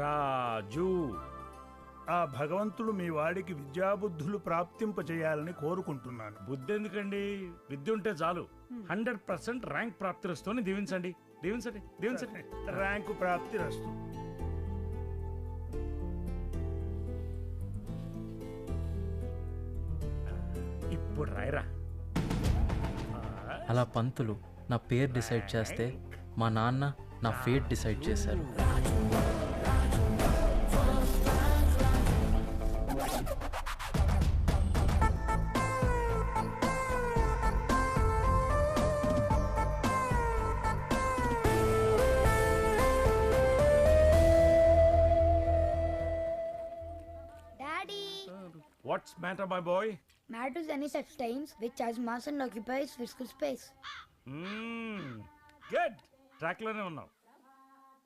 రాజు. ఆ భగవంతుడు మీ వాడికి విద్యాబుద్ధులు ప్రాప్తింపచేయాలని కోరుకుంటున్నాను. బుద్ధి ఎందుకండి, విద్య ఉంటే చాలు. 100% ర్యాంక్ ప్రాప్తిస్తూనే దీవించండి, దీవించండి, దీవించండి. ర్యాంకు ప్రాప్తి రస్తు. ఇప్పుడు రాయరా. అలా పంతులు నా పేరు డిసైడ్ చేస్తే మా నాన్న నా ఫేట్ డిసైడ్ చేశారు. What's matter, my boy? Matters any substance which has mass and occupies physical space. Good. Track లోనే ఉన్నావు.